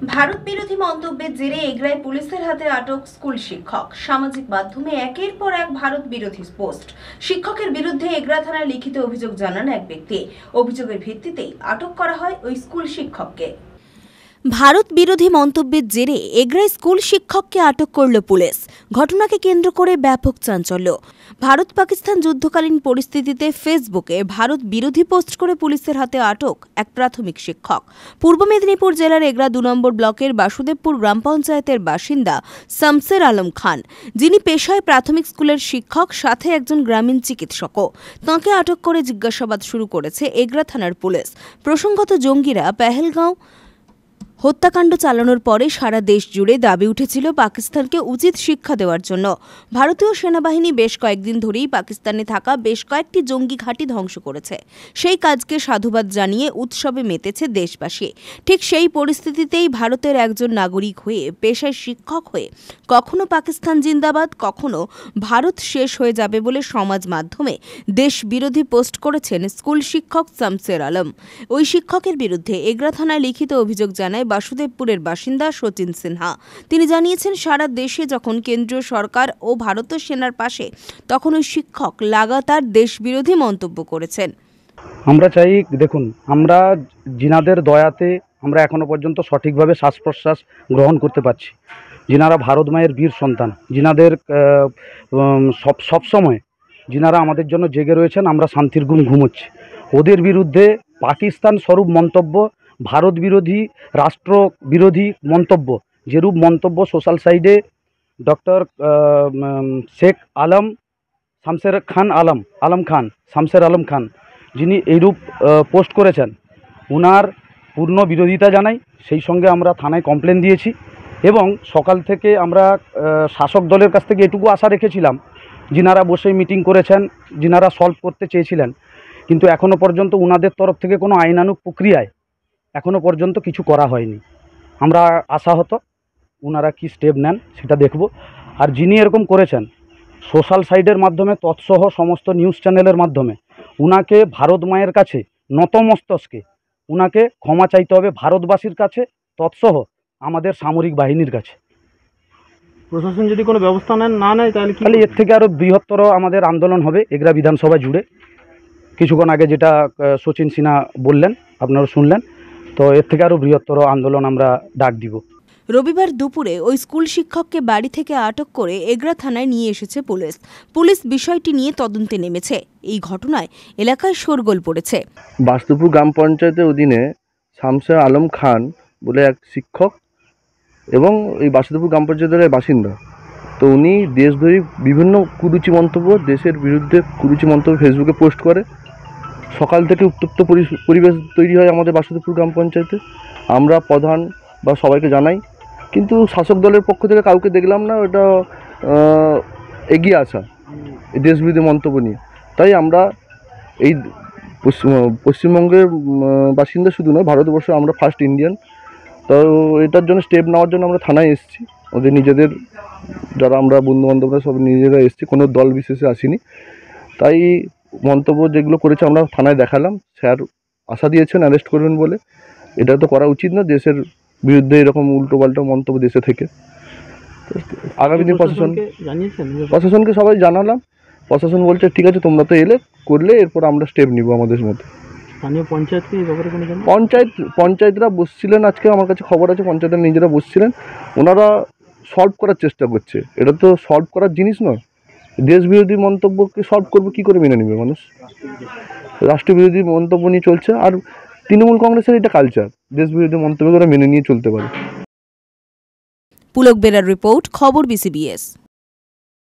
ভারত বিরোধী মন্তব্যের জেরে এগরায় পুলিশের হাতে আটক স্কুল শিক্ষক। সামাজিক মাধ্যমে একের পর এক ভারত বিরোধী পোস্ট। শিক্ষকের বিরুদ্ধে এগরা থানায় লিখিত অভিযোগ জানান এক ব্যক্তি। অভিযোগের ভিত্তিতেই আটক করা হয় ওই স্কুল শিক্ষককে। ভারত বিরোধী মন্তব্যের জেরে এগরায় স্কুল শিক্ষককে আটক করল পুলিশ। ঘটনাকে কেন্দ্র করে ব্যাপক চাঞ্চল্য। ভারত পাকিস্তান যুদ্ধকালীন পরিস্থিতিতে ফেসবুকে ভারত বিরোধী পোস্ট করে পুলিশের হাতে আটক এক প্রাথমিক শিক্ষক। পূর্ব মেদিনীপুর জেলার এগরা ২ নম্বর ব্লকের বাসুদেবপুর গ্রাম পঞ্চায়েতের বাসিন্দা শামসের আলম খান, যিনি পেশায় প্রাথমিক স্কুলের শিক্ষক, সাথে একজন গ্রামীণ চিকিৎসকও। তাঁকে আটক করে জিজ্ঞাসাবাদ শুরু করেছে এগরা থানার পুলিশ। প্রসঙ্গত, জঙ্গিরা পেহেলগাঁও হত্যাকাণ্ড চালানোর পরে সারা দেশ জুড়ে দাবি উঠেছিল পাকিস্তানকে উচিত শিক্ষা দেওয়ার জন্য। ভারতীয় সেনাবাহিনী বেশ কয়েকদিন ধরেই পাকিস্তানে থাকা বেশ কয়েকটি জঙ্গি ঘাঁটি ধ্বংস করেছে। সেই কাজকে সাধুবাদ জানিয়ে উৎসবে মেতেছে দেশবাসী। ঠিক সেই পরিস্থিতিতেই ভারতের একজন নাগরিক হয়ে, পেশায় শিক্ষক হয়ে, কখনো পাকিস্তান জিন্দাবাদ, কখনো ভারত শেষ হয়ে যাবে বলে সমাজ মাধ্যমে দেশ বিরোধী পোস্ট করেছেন স্কুল শিক্ষক শামসের আলম। ওই শিক্ষকের বিরুদ্ধে এগরা থানায় লিখিত অভিযোগ জানায় বাসুদেবপুরের বাসিন্দা সচিন সিনহা। তিনি জানিয়েছেন, সারা দেশে যখন কেন্দ্রীয় সরকার ও ভারতীয় সেনার পাশে, তখন ওই শিক্ষক লাগাতার দেশ বিরোধী মন্তব্য করেছেন। আমরা চাই, দেখুন, আমরা জিনাদের দয়াতে আমরা এখনো পর্যন্ত সঠিকভাবে শ্বাস প্রশ্বাস গ্রহণ করতে পারছি। যিনারা ভারত মায়ের বীর সন্তান, যিনাদের সবসময় যিনারা আমাদের জন্য জেগে রয়েছেন, আমরা শান্তির ঘুম ঘুমোচ্ছি। ওদের বিরুদ্ধে পাকিস্তান স্বরূপ মন্তব্য, ভারত বিরোধী, রাষ্ট্র বিরোধী মন্তব্য, যেরূপ মন্তব্য সোশ্যাল সাইডে ডক্টর শেখ আলম শামসের আলম খান যিনি এইরূপ পোস্ট করেছেন, ওনার পূর্ণ বিরোধিতা জানাই। সেই সঙ্গে আমরা থানায় কমপ্লেন দিয়েছি এবং সকাল থেকে আমরা শাসক দলের কাছ থেকে এটুকু আশা রেখেছিলাম, যিনারা বসে মিটিং করেছেন, যিনারা সলভ করতে চেয়েছিলেন, কিন্তু এখনও পর্যন্ত ওনাদের তরফ থেকে কোনো আইনানুগ প্রক্রিয়ায় এখনও পর্যন্ত কিছু করা হয়নি। আমরা আশাহত, ওনারা কি স্টেপ নেন সেটা দেখব। আর যিনি এরকম করেছেন, সোশ্যাল সাইটের মাধ্যমে তৎসহ সমস্ত নিউজ চ্যানেলের মাধ্যমে উনাকে ভারত মায়ের কাছে নতমস্তকে উনাকে ক্ষমা চাইতে হবে, ভারতবাসীর কাছে, তৎসহ আমাদের সামরিক বাহিনীর কাছে। প্রশাসন যদি কোনো ব্যবস্থা না নেয় তাহলে এর থেকে আরও বৃহত্তর আমাদের আন্দোলন হবে এগরা বিধানসভা জুড়ে। কিছুক্ষণ আগে যেটা সচিন সিনহা বললেন, আপনারা শুনলেন, তো এর থেকে আরও বৃহত্তর আন্দোলন আমরা ডাক দিব। রবিবার দুপুরে ওই স্কুল শিক্ষককে বাড়ি থেকে আটক করে এগরা থানায় নিয়ে এসেছে পুলিশ। পুলিশ বিষয়টি নিয়ে তদন্তে নেমেছে। এই ঘটনায় এলাকায় শোরগোল পড়েছে। বাসুদেবপুর গ্রাম পঞ্চায়েতের অধীনে শামসের আলম খান বলে এক শিক্ষক এবং এই বাসুদেবপুর গ্রাম পঞ্চায়েতের বাসিন্দা। তো উনি দেশব্যাপী বিভিন্ন কুরুচি মন্তব্য, দেশের বিরুদ্ধে কুরুচি মন্তব্য ফেসবুকে পোস্ট করে। সকাল থেকে উত্তপ্ত পরিবেশ তৈরি হয় আমাদের বাসুদেবপুর গ্রাম পঞ্চায়েতে। আমরা প্রধান বা সবাইকে জানাই, কিন্তু শাসক দলের পক্ষ থেকে কাউকে দেখলাম না ওটা এগিয়ে আসা এই দেশবিরোধী মন্তব্য নিয়ে। তাই আমরা এই পশ্চিমবঙ্গের বাসিন্দা শুধু নয়, ভারতবর্ষে আমরা ফার্স্ট ইন্ডিয়ান। তো এটার জন্য স্টেপ নেওয়ার জন্য আমরা থানায় এসেছি। ওদের নিজেদের যারা আমরা বন্ধুবান্ধবরা সব নিজেরা এসেছি, কোনো দল বিশেষে আসিনি। তাই মন্তব্য যেগুলো করেছে আমরা থানায় দেখালাম। স্যার আশা দিয়েছেন অ্যারেস্ট করবেন বলে। এটা তো করা উচিত না, দেশের বিরুদ্ধে এরকম উল্টোপাল্টা মন্তব্য দেশে থেকে। আগামী দিন প্রশাসনকে সবাই জানালাম। প্রশাসন বলছে ঠিক আছে, তোমরা তো করলে এরপর আমরা স্টেপ নিব আমাদের মধ্যে। পঞ্চায়েতরা বসছিলেন, আজকে আমার কাছে খবর আছে পঞ্চায়েতের নিজেরা বসছিলেন, ওনারা সলভ করার চেষ্টা করছে। এটা তো সলভ করার জিনিস নয়। দেশ বিরোধী মন্তব্যকে সলভ করবো কী করে মেনে নেবে মানুষ? রাষ্ট্রবিরোধী মন্তব্য নিয়ে চলছে। আর তৃণমূল কংগ্রেসের এটা কালচার, দেশ বিরোধী মন্তব্য করে মেনে নিয়ে চলতে পারে। পুলক বেরার রিপোর্ট, খবর BCBS।